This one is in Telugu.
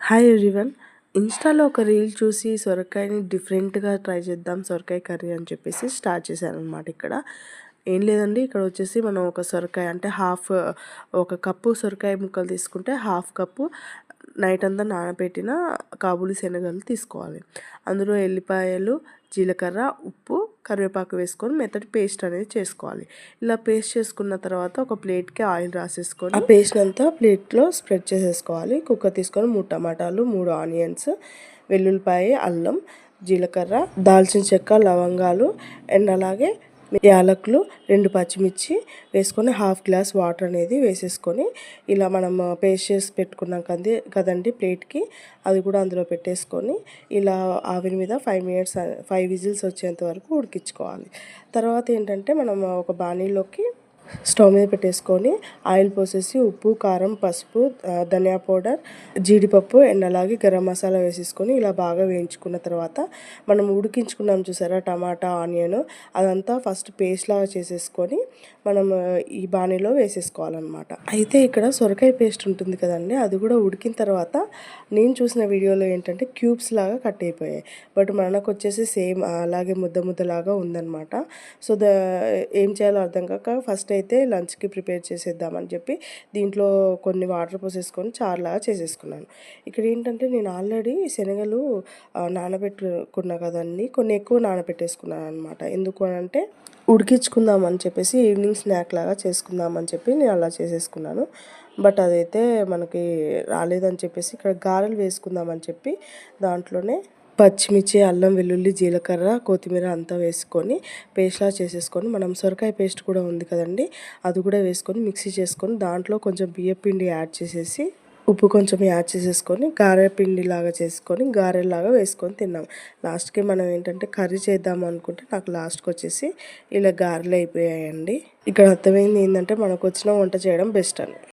Hi everyone. ఇన్‌స్టాలో ఒక రీల్ చూసి సొరకాయని డిఫరెంట్‌గా ట్రై చేద్దాం సొరకాయ కర్రీ అని చెప్పేసి స్టార్ట్ చేశాననమాట ఇక్కడ. ఏం లేదండి, ఇక్కడ వచ్చేసి మనం ఒక సొరకాయ అంటే ఒక కప్పు సొరకాయ ముక్కలు తీసుకుంటే హాఫ్ కప్పు నైట్ అంతా నానబెట్టిన కాబూలి శనగలు తీసుకోవాలి. అందులో ఎల్లిపాయలు, జీలకర్ర, ఉప్పు, కరివేపాకు వేసుకొని మెత్తటి పేస్ట్ అనేది చేసుకోవాలి. ఇలా పేస్ట్ చేసుకున్న తర్వాత ఒక ప్లేట్కి ఆయిల్ రాసేసుకొని ఆ పేస్ట్ అంతా ప్లేట్లో స్ప్రెడ్ చేసేసుకోవాలి. కుక్కర్ తీసుకొని 3 టమాటాలు, 3 ఆనియన్స్, వెల్లుల్లిపాయ, అల్లం, జీలకర్ర, దాల్చిన చెక్క, లవంగాలు అండ్ అలాగే యాలకులు, 2 పచ్చిమిర్చి వేసుకొని హాఫ్ గ్లాస్ వాటర్ అనేది వేసేసుకొని ఇలా మనం పేస్ట్ చేసి పెట్టుకున్నాం కదండి ప్లేట్కి, అది కూడా అందులో పెట్టేసుకొని ఇలా ఆవిరి మీద 5 విజిల్స్ వచ్చేంత వరకు ఉడికించుకోవాలి. తర్వాత ఏంటంటే మనం ఒక బాణీలోకి స్టవ్ మీద పెట్టేసుకొని ఆయిల్ పోసేసి ఉప్పు, కారం, పసుపు, ధనియా పౌడర్, జీడిపప్పు అండ్ అలాగే గరం మసాలా వేసేసుకొని ఇలా బాగా వేయించుకున్న తర్వాత మనం ఉడికించుకున్నాం చూసారా టమాటా, ఆనియన్, అదంతా ఫస్ట్ పేస్ట్ లాగా చేసేసుకొని మనం ఈ బాణీలో వేసేసుకోవాలన్నమాట. అయితే ఇక్కడ సొరకాయ పేస్ట్ ఉంటుంది కదండి, అది కూడా ఉడికిన తర్వాత నేను చూసిన వీడియోలో ఏంటంటే క్యూబ్స్ లాగా కట్ అయిపోయాయి. బట్ మనకు వచ్చేసి సేమ్ అలాగే ముద్దలాగా ఉందన్నమాట. సో ఏం చేయాలో అర్థం కాక ఫస్ట్ అయితే లంచ్కి ప్రిపేర్ చేసేద్దామని చెప్పి దీంట్లో కొన్ని వాటర్ పోసేసుకొని చారులాగా చేసేసుకున్నాను. ఇక్కడ ఏంటంటే నేను ఆల్రెడీ శనగలు నానబెట్టుకున్నా కదండి, కొన్ని ఎక్కువ నానబెట్టేసుకున్నాను అనమాట. ఎందుకు అంటే ఉడికించుకుందామని చెప్పేసి ఈవినింగ్ స్నాక్ లాగా చేసుకుందామని చెప్పి నేను అలా చేసేసుకున్నాను. బట్ అదైతే మనకి రాలేదని చెప్పేసి ఇక్కడ గారెలు వేసుకుందామని చెప్పి దాంట్లోనే పచ్చిమిర్చి, అల్లం, వెల్లుల్లి, జీలకర్ర, కొత్తిమీర అంతా వేసుకొని పేస్ట్లా చేసేసుకొని మనం సొరకాయ పేస్ట్ కూడా ఉంది కదండి, అది కూడా వేసుకొని మిక్సీ చేసుకొని దాంట్లో కొంచెం బియ్యపిండి యాడ్ చేసేసి ఉప్పు కొంచెం యాడ్ చేసేసుకొని పిండిలాగా చేసుకొని గారెలాగా వేసుకొని తిన్నాం. లాస్ట్కి మనం ఏంటంటే కర్రీ చేద్దాం అనుకుంటే నాకు లాస్ట్కి వచ్చేసి ఇలా గారెలు అయిపోయాయండి. ఇక్కడ అర్థమైంది ఏంటంటే మనకు వచ్చిన వంట చేయడం బెస్ట్ అని.